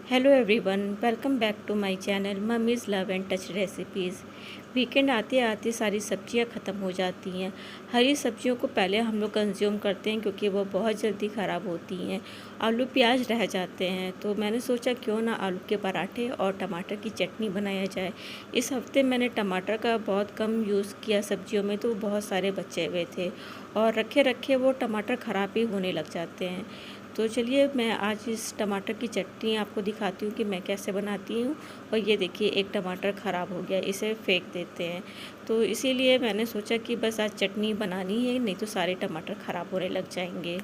Hello everyone, welcome back to my channel mummy's love and touch recipes. Weekend आते आते सारी सब्जियां ख़त्म हो जाती हैं। हरी सब्जियों को पहले हम लोग कंज्यूम करते हैं क्योंकि वो बहुत जल्दी ख़राब होती हैं। आलू प्याज रह जाते हैं, तो मैंने सोचा क्यों ना आलू के पराठे और टमाटर की चटनी बनाया जाए। इस हफ्ते मैंने टमाटर का बहुत कम यूज़ किया सब्जियों में, तो बहुत सारे बचे हुए थे और रखे रखे वो टमाटर ख़राब ही होने लग जाते हैं। तो चलिए मैं आज इस टमाटर की चटनी आपको दिखाती हूँ कि मैं कैसे बनाती हूँ। और ये देखिए, एक टमाटर ख़राब हो गया, इसे फेंक देते हैं। तो इसीलिए मैंने सोचा कि बस आज चटनी बनानी है, नहीं तो सारे टमाटर ख़राब होने लग जाएंगे।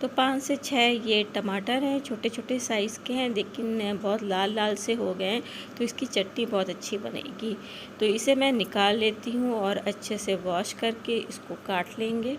तो 5 से 6 ये टमाटर हैं, छोटे छोटे साइज़ के हैं, लेकिन बहुत लाल लाल से हो गए हैं, तो इसकी चटनी बहुत अच्छी बनेगी। तो इसे मैं निकाल लेती हूँ और अच्छे से वॉश करके इसको काट लेंगे।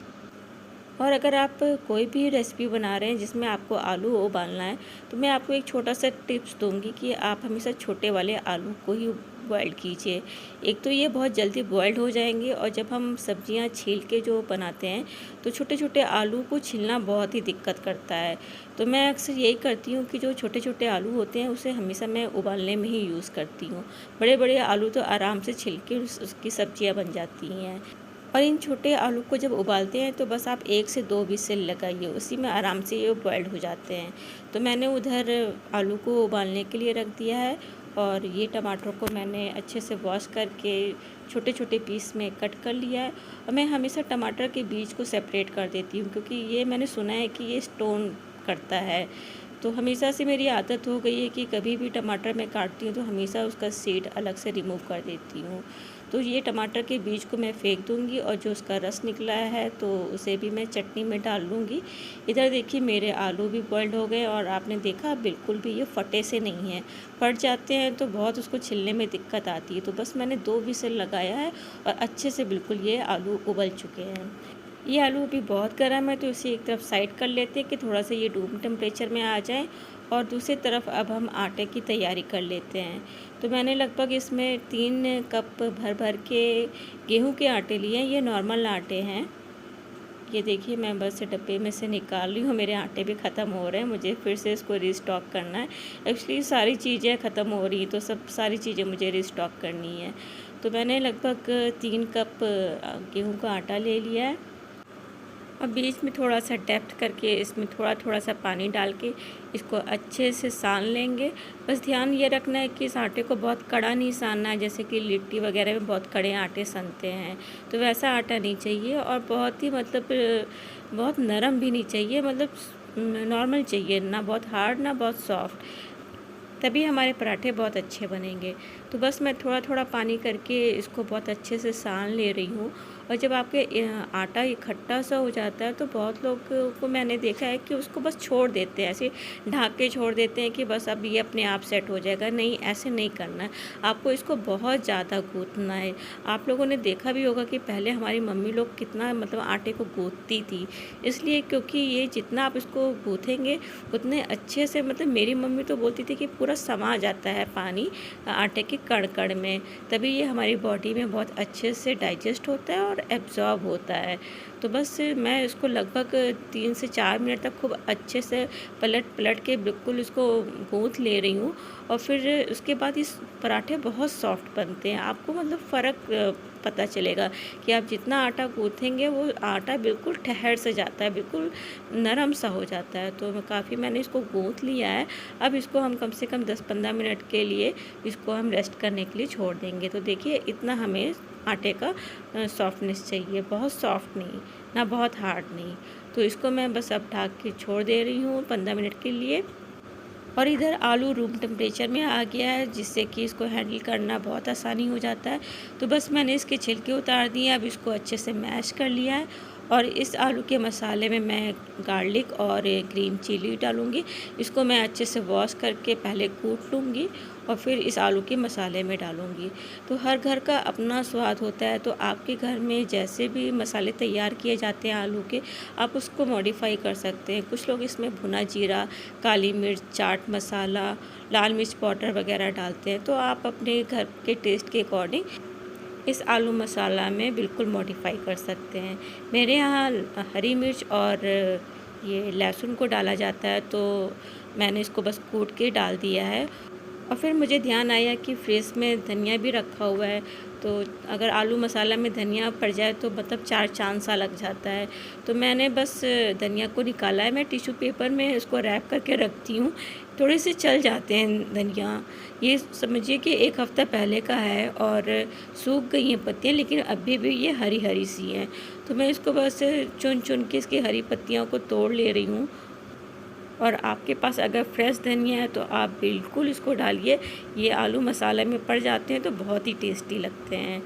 और अगर आप कोई भी रेसिपी बना रहे हैं जिसमें आपको आलू उबालना है, तो मैं आपको एक छोटा सा टिप्स दूंगी कि आप हमेशा छोटे वाले आलू को ही बॉयल कीजिए। एक तो ये बहुत जल्दी बॉयल्ड हो जाएंगे, और जब हम सब्जियां छील के जो बनाते हैं तो छोटे छोटे आलू को छीलना बहुत ही दिक्कत करता है। तो मैं अक्सर यही करती हूँ कि जो छोटे छोटे आलू होते हैं उसे हमेशा मैं उबालने में ही यूज़ करती हूँ। बड़े बड़े आलू तो आराम से छिल के उसकी सब्जियाँ बन जाती हैं। और इन छोटे आलू को जब उबालते हैं तो बस आप 1 से 2 विसिल लगाइए, उसी में आराम से ये बॉयल्ड हो जाते हैं। तो मैंने उधर आलू को उबालने के लिए रख दिया है, और ये टमाटर को मैंने अच्छे से वॉश करके छोटे छोटे पीस में कट कर लिया है। और मैं हमेशा टमाटर के बीज को सेपरेट कर देती हूँ, क्योंकि ये मैंने सुना है कि ये स्टोन करता है। तो हमेशा से मेरी आदत हो गई है कि कभी भी टमाटर मैं काटती हूँ तो हमेशा उसका सीड अलग से रिमूव कर देती हूँ। तो ये टमाटर के बीज को मैं फेंक दूँगी, और जो उसका रस निकला है तो उसे भी मैं चटनी में डाल लूँगी। इधर देखिए, मेरे आलू भी बॉइल्ड हो गए, और आपने देखा बिल्कुल भी ये फटे से नहीं हैं। फट जाते हैं तो बहुत उसको छिलने में दिक्कत आती है। तो बस मैंने 2 विसिल लगाया है और अच्छे से बिल्कुल ये आलू उबल चुके हैं। ये आलू अभी बहुत गर्म है, तो इसे एक तरफ साइड कर लेते हैं कि थोड़ा सा ये रूम टेम्परेचर में आ जाए। और दूसरी तरफ अब हम आटे की तैयारी कर लेते हैं। तो मैंने लगभग इसमें 3 कप भर भर के गेहूं के आटे लिए हैं। ये नॉर्मल आटे हैं। ये देखिए, मैं बस डब्बे में से निकाल रही हूँ। मेरे आटे भी ख़त्म हो रहे हैं, मुझे फिर से इसको रीस्टॉक करना है। एक्चुअली सारी चीज़ें ख़त्म हो रही हैं, तो सब सारी चीज़ें मुझे रीस्टॉक करनी है। तो मैंने लगभग 3 कप गेहूं का आटा ले लिया है, और बीच में थोड़ा सा डेप्थ करके इसमें थोड़ा थोड़ा सा पानी डाल के इसको अच्छे से सान लेंगे। बस ध्यान ये रखना है कि इस आटे को बहुत कड़ा नहीं सानना है, जैसे कि लिट्टी वगैरह में बहुत कड़े आटे सनते हैं, तो वैसा आटा नहीं चाहिए। और बहुत ही मतलब बहुत नरम भी नहीं चाहिए, मतलब नॉर्मल चाहिए, ना बहुत हार्ड ना बहुत सॉफ्ट, तभी हमारे पराठे बहुत अच्छे बनेंगे। तो बस मैं थोड़ा थोड़ा पानी करके इसको बहुत अच्छे से सान ले रही हूँ। और जब आपके आटा इकट्ठा सा हो जाता है तो बहुत लोग को मैंने देखा है कि उसको बस छोड़ देते हैं, ऐसे ढक के छोड़ देते हैं कि बस अब ये अपने आप सेट हो जाएगा। नहीं, ऐसे नहीं करना है, आपको इसको बहुत ज़्यादा गूँथना है। आप लोगों ने देखा भी होगा कि पहले हमारी मम्मी लोग कितना मतलब आटे को गूँथती थी, इसलिए क्योंकि ये जितना आप इसको गूँथेंगे उतने अच्छे से, मतलब मेरी मम्मी तो बोलती थी कि पूरा समा जाता है पानी आटे के कण कण में, तभी ये हमारी बॉडी में बहुत अच्छे से डाइजेस्ट होता है और एब्जॉर्ब होता है। तो बस मैं इसको लगभग 3 से 4 मिनट तक खूब अच्छे से पलट पलट के बिल्कुल इसको गूँथ ले रही हूँ। और फिर उसके बाद इस पराठे बहुत सॉफ्ट बनते हैं। आपको मतलब फ़र्क पता चलेगा कि आप जितना आटा गूँथेंगे वो आटा बिल्कुल ठहर से जाता है, बिल्कुल नरम सा हो जाता है। तो काफ़ी मैंने इसको गूँथ लिया है। अब इसको हम कम से कम 10-15 मिनट के लिए इसको हम रेस्ट करने के लिए छोड़ देंगे। तो देखिए, इतना हमें आटे का सॉफ्टनेस चाहिए, बहुत सॉफ्ट नहीं ना बहुत हार्ड नहीं। तो इसको मैं बस अब ढक के छोड़ दे रही हूँ 15 मिनट के लिए। और इधर आलू रूम टेम्परेचर में आ गया है, जिससे कि इसको हैंडल करना बहुत आसानी हो जाता है। तो बस मैंने इसके छिलके उतार दिए, अब इसको अच्छे से मैश कर लिया है। और इस आलू के मसाले में मैं गार्लिक और ग्रीन चिली डालूँगी। इसको मैं अच्छे से वॉश करके पहले कूट लूँगी और फिर इस आलू के मसाले में डालूँगी। तो हर घर का अपना स्वाद होता है, तो आपके घर में जैसे भी मसाले तैयार किए जाते हैं आलू के, आप उसको मॉडिफाई कर सकते हैं। कुछ लोग इसमें भुना जीरा, काली मिर्च, चाट मसाला, लाल मिर्च पाउडर वगैरह डालते हैं। तो आप अपने घर के टेस्ट के अकॉर्डिंग इस आलू मसाला में बिल्कुल मॉडिफाई कर सकते हैं। मेरे यहाँ हरी मिर्च और ये लहसुन को डाला जाता है, तो मैंने इसको बस कूट के डाल दिया है। और फिर मुझे ध्यान आया कि फ्रिज में धनिया भी रखा हुआ है, तो अगर आलू मसाला में धनिया पड़ जाए तो मतलब चार चाँद सा लग जाता है। तो मैंने बस धनिया को निकाला है। मैं टिश्यू पेपर में इसको रैप करके रखती हूँ, थोड़े से चल जाते हैं धनिया। ये समझिए कि 1 हफ़्ता पहले का है और सूख गई हैं पत्तियाँ, लेकिन अभी भी ये हरी-हरी सी हैं। तो मैं इसको बस चुन-चुन के इसकी हरी पत्तियों को तोड़ ले रही हूँ। और आपके पास अगर फ्रेश धनिया है तो आप बिल्कुल इसको डालिए। ये आलू मसाला में पड़ जाते हैं तो बहुत ही टेस्टी लगते हैं।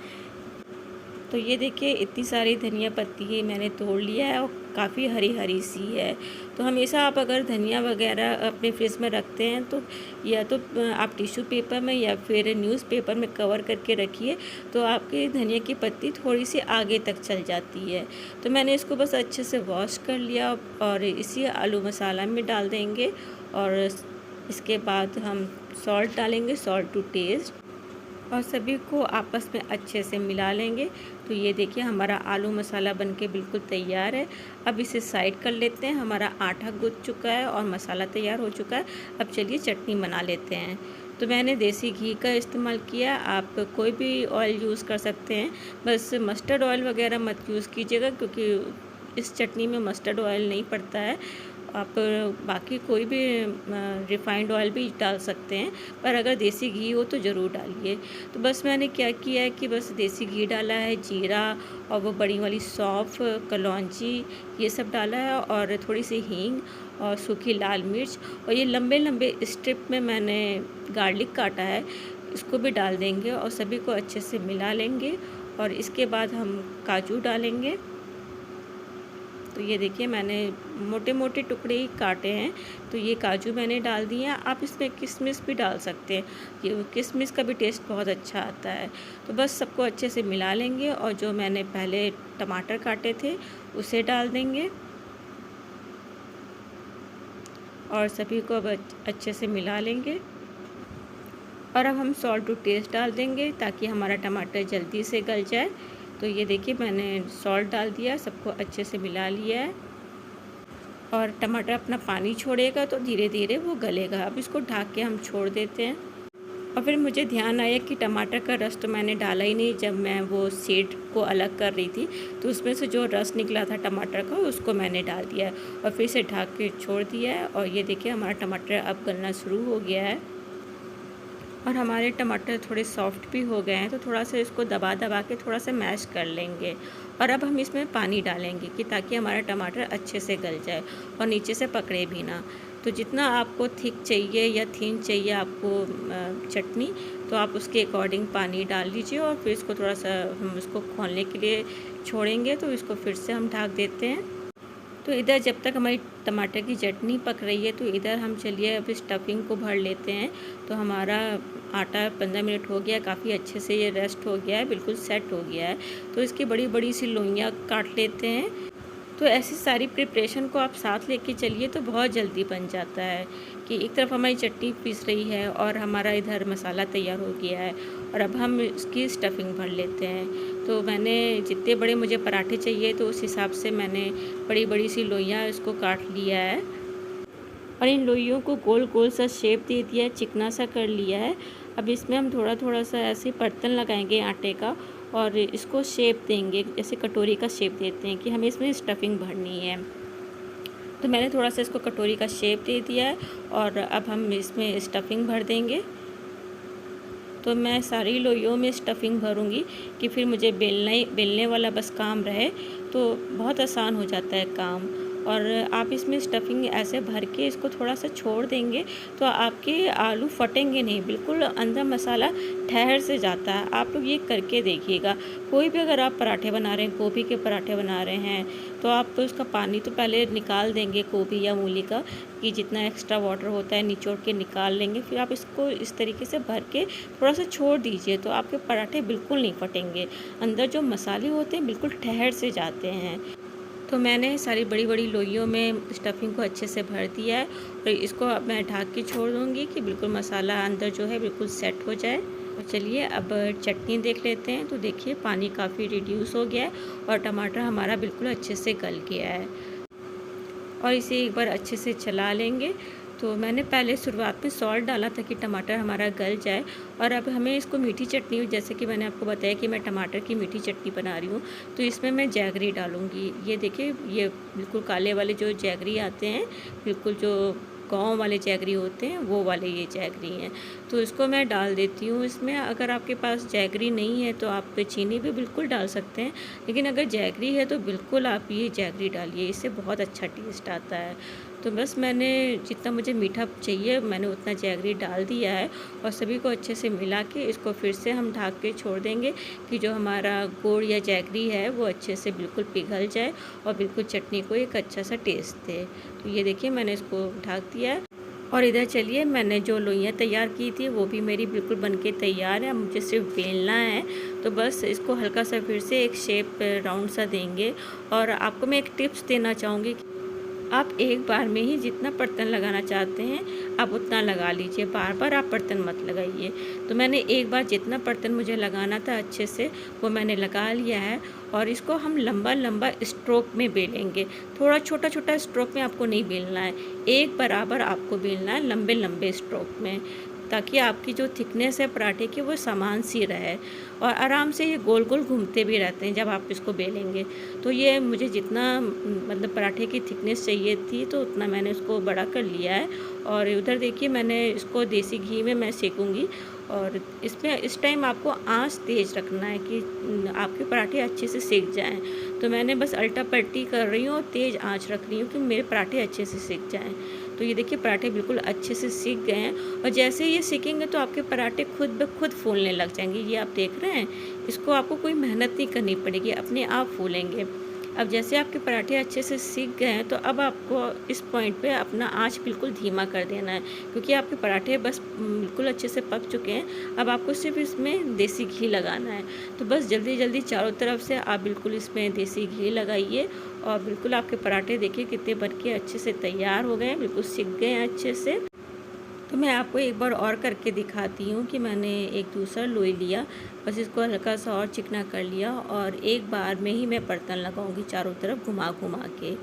तो ये देखिए इतनी सारी धनिया पत्ती मैंने तोड़ लिया है और काफ़ी हरी-हरी सी है। तो हमेशा आप अगर धनिया वगैरह अपने फ्रिज में रखते हैं तो या तो आप टिश्यू पेपर में या फिर न्यूज़पेपर में कवर करके रखिए, तो आपकी धनिया की पत्ती थोड़ी-सी आगे तक चल जाती है। तो मैंने इसको बस अच्छे से वॉश कर लिया और इसी आलू मसाला में डाल देंगे और इसके बाद हम सॉल्ट डालेंगे, सॉल्ट टू टेस्ट, और सभी को आपस में अच्छे से मिला लेंगे। तो ये देखिए हमारा आलू मसाला बनके बिल्कुल तैयार है। अब इसे साइड कर लेते हैं। हमारा आटा गूँथ चुका है और मसाला तैयार हो चुका है। अब चलिए चटनी बना लेते हैं। तो मैंने देसी घी का इस्तेमाल किया, आप कोई भी ऑयल यूज़ कर सकते हैं, बस मस्टर्ड ऑयल वगैरह मत यूज़ कीजिएगा क्योंकि इस चटनी में मस्टर्ड ऑयल नहीं पड़ता है। आप बाकी कोई भी रिफ़ाइंड ऑयल भी डाल सकते हैं, पर अगर देसी घी हो तो ज़रूर डालिए। तो बस मैंने क्या किया है कि बस देसी घी डाला है, जीरा और वो बड़ी वाली सौंफ, कलौंजी, ये सब डाला है और थोड़ी सी हींग और सूखी लाल मिर्च, और ये लंबे-लंबे स्ट्रिप में मैंने गार्लिक काटा है, इसको भी डाल देंगे और सभी को अच्छे से मिला लेंगे। और इसके बाद हम काजू डालेंगे। तो ये देखिए मैंने मोटे-मोटे टुकड़े ही काटे हैं, तो ये काजू मैंने डाल दिए हैं। आप इसमें किशमिश भी डाल सकते हैं, ये किशमिश का भी टेस्ट बहुत अच्छा आता है। तो बस सबको अच्छे से मिला लेंगे और जो मैंने पहले टमाटर काटे थे उसे डाल देंगे और सभी को अब अच्छे से मिला लेंगे। और अब हम सॉल्ट टू टेस्ट डाल देंगे ताकि हमारा टमाटर जल्दी से गल जाए। तो ये देखिए मैंने सॉल्ट डाल दिया, सबको अच्छे से मिला लिया है और टमाटर अपना पानी छोड़ेगा तो धीरे धीरे वो गलेगा। अब इसको ढक के हम छोड़ देते हैं। और फिर मुझे ध्यान आया कि टमाटर का रस तो मैंने डाला ही नहीं, जब मैं वो सीड को अलग कर रही थी तो उसमें से जो रस निकला था टमाटर का उसको मैंने डाल दिया और फिर से ढक के छोड़ दिया है। और ये देखिए हमारा टमाटर अब गलना शुरू हो गया है और हमारे टमाटर थोड़े सॉफ्ट भी हो गए हैं, तो थोड़ा सा इसको दबा दबा के थोड़ा सा मैश कर लेंगे। और अब हम इसमें पानी डालेंगे कि ताकि हमारा टमाटर अच्छे से गल जाए और नीचे से पकड़े भी ना। तो जितना आपको थिक चाहिए या थिन चाहिए आपको चटनी, तो आप उसके अकॉर्डिंग पानी डाल लीजिए और फिर इसको थोड़ा सा हम इसको खोलने के लिए छोड़ेंगे। तो इसको फिर से हम ढक देते हैं। तो इधर जब तक हमारी टमाटर की चटनी पक रही है तो इधर हम चलिए अब स्टफिंग को भर लेते हैं। तो हमारा आटा 15 मिनट हो गया, काफ़ी अच्छे से ये रेस्ट हो गया है, बिल्कुल सेट हो गया है। तो इसकी बड़ी बड़ी सी लोइयाँ काट लेते हैं। तो ऐसी सारी प्रिपरेशन को आप साथ लेके चलिए तो बहुत जल्दी बन जाता है कि एक तरफ हमारी चटनी पीस रही है और हमारा इधर मसाला तैयार हो गया है और अब हम इसकी स्टफिंग भर लेते हैं। तो मैंने जितने बड़े मुझे पराठे चाहिए तो उस हिसाब से मैंने बड़ी बड़ी सी लोइयाँ इसको काट लिया है और इन लोइयों को गोल गोल सा शेप दे दिया है, चिकना सा कर लिया है। अब इसमें हम थोड़ा थोड़ा सा ऐसे बर्तन लगाएंगे आटे का और इसको शेप देंगे, जैसे कटोरी का शेप देते हैं कि हमें इसमें स्टफिंग भरनी है। तो मैंने थोड़ा सा इसको कटोरी का शेप दे दिया है और अब हम इसमें स्टफिंग भर देंगे। तो मैं सारी लोइयों में स्टफिंग भरूंगी कि फिर मुझे बेलने वाला बस काम रहे, तो बहुत आसान हो जाता है काम। और आप इसमें स्टफिंग ऐसे भर के इसको थोड़ा सा छोड़ देंगे तो आपके आलू फटेंगे नहीं, बिल्कुल अंदर मसाला ठहर से जाता है। आप लोग ये करके देखिएगा। कोई भी अगर आप पराठे बना रहे हैं, गोभी के पराठे बना रहे हैं, तो आप उसका पानी तो पहले निकाल देंगे गोभी या मूली का, कि जितना एक्स्ट्रा वाटर होता है निचोड़ के निकाल लेंगे। फिर आप इसको इस तरीके से भर के थोड़ा सा छोड़ दीजिए तो आपके पराठे बिल्कुल नहीं फटेंगे। अंदर जो मसाले होते हैं बिल्कुल ठहर से जाते हैं। तो मैंने सारी बड़ी बड़ी लोइयों में स्टफिंग को अच्छे से भर दिया है और इसको अब मैं ढक के छोड़ दूँगी कि बिल्कुल मसाला अंदर जो है बिल्कुल सेट हो जाए। और चलिए अब चटनी देख लेते हैं। तो देखिए पानी काफ़ी रिड्यूस हो गया है और टमाटर हमारा बिल्कुल अच्छे से गल गया है और इसे एक बार अच्छे से चला लेंगे। तो मैंने पहले शुरुआत में सॉल्ट डाला था कि टमाटर हमारा गल जाए, और अब हमें इसको मीठी चटनी, जैसे कि मैंने आपको बताया कि मैं टमाटर की मीठी चटनी बना रही हूँ, तो इसमें मैं जैगरी डालूँगी। ये देखिए, ये बिल्कुल काले वाले जो जैगरी आते हैं, बिल्कुल जो गाँव वाले जैगरी होते हैं, वो वाले ये जैगरी हैं। तो इसको मैं डाल देती हूँ इसमें। अगर आपके पास जैगरी नहीं है तो आप चीनी भी बिल्कुल डाल सकते हैं, लेकिन अगर जैगरी है तो बिल्कुल आप ये जैगरी डालिए, इससे बहुत अच्छा टेस्ट आता है। तो बस मैंने जितना मुझे मीठा चाहिए मैंने उतना जैगरी डाल दिया है, और सभी को अच्छे से मिला के इसको फिर से हम ढक के छोड़ देंगे कि जो हमारा गुड़ या जैगरी है वो अच्छे से बिल्कुल पिघल जाए और बिल्कुल चटनी को एक अच्छा सा टेस्ट दे। तो ये देखिए, मैंने इसको ढक दिया है। और इधर चलिए, मैंने जो लोइयाँ तैयार की थी वो भी मेरी बिल्कुल बनके तैयार है। अब मुझे सिर्फ बेलना है, तो बस इसको हल्का सा फिर से एक शेप राउंड सा देंगे। और आपको मैं एक टिप्स देना चाहूँगी, आप एक बार में ही जितना बर्तन लगाना चाहते हैं आप उतना लगा लीजिए, बार बार आप बर्तन मत लगाइए। तो मैंने एक बार जितना बर्तन मुझे लगाना था अच्छे से वो मैंने लगा लिया है, और इसको हम लंबा लंबा स्ट्रोक में बेलेंगे। थोड़ा छोटा छोटा स्ट्रोक में आपको नहीं बेलना है, एक बराबर आपको बेलना है लंबे लंबे स्ट्रोक में, ताकि आपकी जो थिकनेस है पराठे की वो समान सी रहे, और आराम से ये गोल गोल घूमते भी रहते हैं जब आप इसको बेलेंगे। तो ये मुझे जितना मतलब पराठे की थिकनेस चाहिए थी तो उतना मैंने इसको बड़ा कर लिया है। और उधर देखिए, मैंने इसको देसी घी में मैं सेकूँगी, और इसमें इस टाइम आपको आंच तेज़ रखना है कि आपके पराठे अच्छे से सेक जाएँ। तो मैंने बस उल्टा पलटी कर रही हूँ और तेज़ आंच रख रही हूँ कि मेरे पराठे अच्छे से सेक जाएँ। तो ये देखिए, पराठे बिल्कुल अच्छे से सीख गए हैं, और जैसे ही ये सीखेंगे तो आपके पराठे खुद ब खुद फूलने लग जाएंगे। ये आप देख रहे हैं, इसको आपको कोई मेहनत नहीं करनी पड़ेगी, अपने आप फूलेंगे। अब जैसे आपके पराठे अच्छे से सीख गए हैं तो अब आपको इस पॉइंट पे अपना आँच बिल्कुल धीमा कर देना है, क्योंकि आपके पराठे बस बिल्कुल अच्छे से पक चुके हैं। अब आपको सिर्फ इसमें देसी घी लगाना है। तो बस जल्दी जल्दी चारों तरफ से आप बिल्कुल इसमें देसी घी लगाइए, और बिल्कुल आपके पराठे देखिए कितने बनके अच्छे से तैयार हो गए हैं, बिल्कुल सिक गए हैं अच्छे से। तो मैं आपको एक बार और करके दिखाती हूँ कि मैंने एक दूसरा लोई लिया, बस इसको हल्का सा और चिकना कर लिया, और एक बार में ही मैं बर्तन लगाऊंगी चारों तरफ घुमा घुमा के।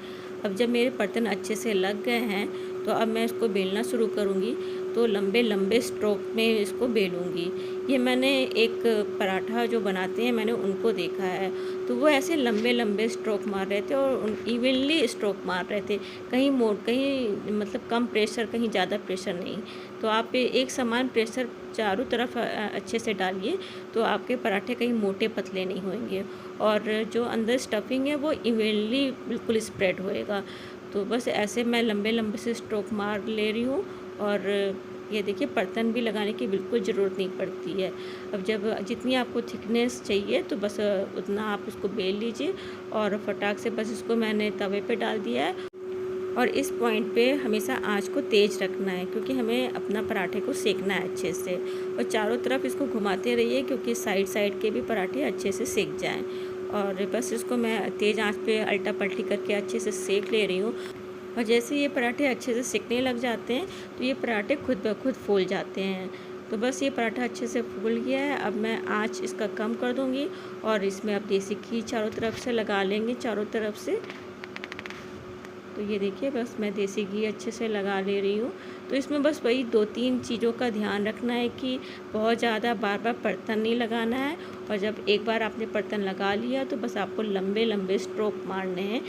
अब जब मेरे बर्तन अच्छे से लग गए हैं तो अब मैं इसको बेलना शुरू करूँगी। तो लंबे लंबे स्ट्रोक में इसको बेलूँगी। ये मैंने एक पराठा जो बनाते हैं मैंने उनको देखा है, तो वो ऐसे लंबे लंबे स्ट्रोक मार रहे थे और इवनली स्ट्रोक मार रहे थे, कहीं कहीं मतलब कम प्रेशर, कहीं ज़्यादा प्रेशर नहीं। तो आप एक समान प्रेशर चारों तरफ अच्छे से डालिए, तो आपके पराठे कहीं मोटे पतले नहीं होंगे, और जो अंदर स्टफिंग है वो इवनली बिल्कुल स्प्रेड होएगा। तो बस ऐसे मैं लंबे लंबे से स्ट्रोक मार ले रही हूँ, और ये देखिए, बर्तन भी लगाने की बिल्कुल ज़रूरत नहीं पड़ती है। अब जब जितनी आपको थिकनेस चाहिए तो बस उतना आप उसको बेल लीजिए, और फटाक से बस इसको मैंने तवे पे डाल दिया है। और इस पॉइंट पे हमेशा आंच को तेज़ रखना है, क्योंकि हमें अपना पराठे को सेकना है अच्छे से, और चारों तरफ इसको घुमाते रहिए क्योंकि साइड साइड के भी पराठे अच्छे से सेक जाएँ। और बस इसको मैं तेज़ आंच पे उल्टा पलटी करके अच्छे से सेक ले रही हूँ, और जैसे ये पराठे अच्छे से सिकने लग जाते हैं तो ये पराठे खुद ब खुद फूल जाते हैं। तो बस ये पराठा अच्छे से फूल गया है। अब मैं आंच इसका कम कर दूंगी, और इसमें अब देसी घी चारों तरफ से लगा लेंगे चारों तरफ से। तो ये देखिए, बस मैं देसी घी अच्छे से लगा ले रही हूँ। तो इसमें बस वही 2-3 चीज़ों का ध्यान रखना है कि बहुत ज़्यादा बार बार बर्तन नहीं लगाना है, और जब एक बार आपने बर्तन लगा लिया तो बस आपको लंबे लंबे स्ट्रोक मारने हैं,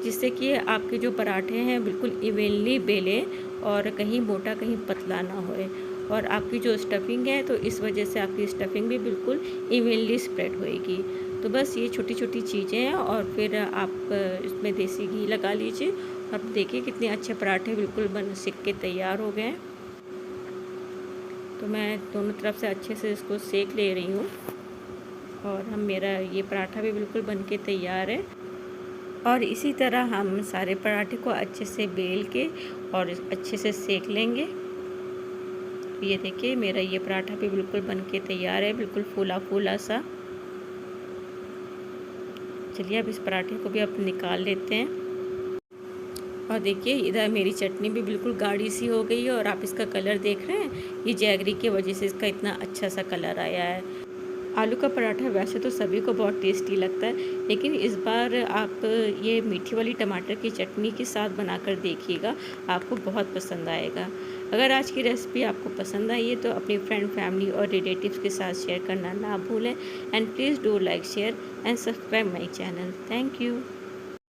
जिससे कि आपके जो पराठे हैं बिल्कुल इवनली बेले, और कहीं मोटा कहीं पतला ना होए। और आपकी जो स्टफिंग है तो इस वजह से आपकी स्टफिंग भी बिल्कुल इवनली स्प्रेड होएगी। तो बस ये छोटी छोटी चीज़ें हैं, और फिर आप इसमें देसी घी लगा लीजिए। अब देखिए कितने अच्छे पराठे बिल्कुल बन सिक के तैयार हो गए हैं। तो मैं दोनों तरफ से अच्छे से इसको सेक ले रही हूँ, और मेरा ये पराठा भी बिल्कुल बन के तैयार है। और इसी तरह हम सारे पराठे को अच्छे से बेल के और अच्छे से सेक लेंगे। ये देखिए, मेरा ये पराठा भी बिल्कुल बन के तैयार है, बिल्कुल फूला फूला सा। चलिए अब इस पराठे को भी अब निकाल लेते हैं। और देखिए, इधर मेरी चटनी भी बिल्कुल गाढ़ी सी हो गई है, और आप इसका कलर देख रहे हैं, ये जैगरी की वजह से इसका इतना अच्छा सा कलर आया है। आलू का पराठा वैसे तो सभी को बहुत टेस्टी लगता है, लेकिन इस बार आप ये मीठी वाली टमाटर की चटनी के साथ बनाकर देखिएगा, आपको बहुत पसंद आएगा। अगर आज की रेसिपी आपको पसंद आई है तो अपनी फ्रेंड, फैमिली और रिलेटिव्स के साथ शेयर करना ना भूलें। And please do like, share and subscribe my channel. Thank you.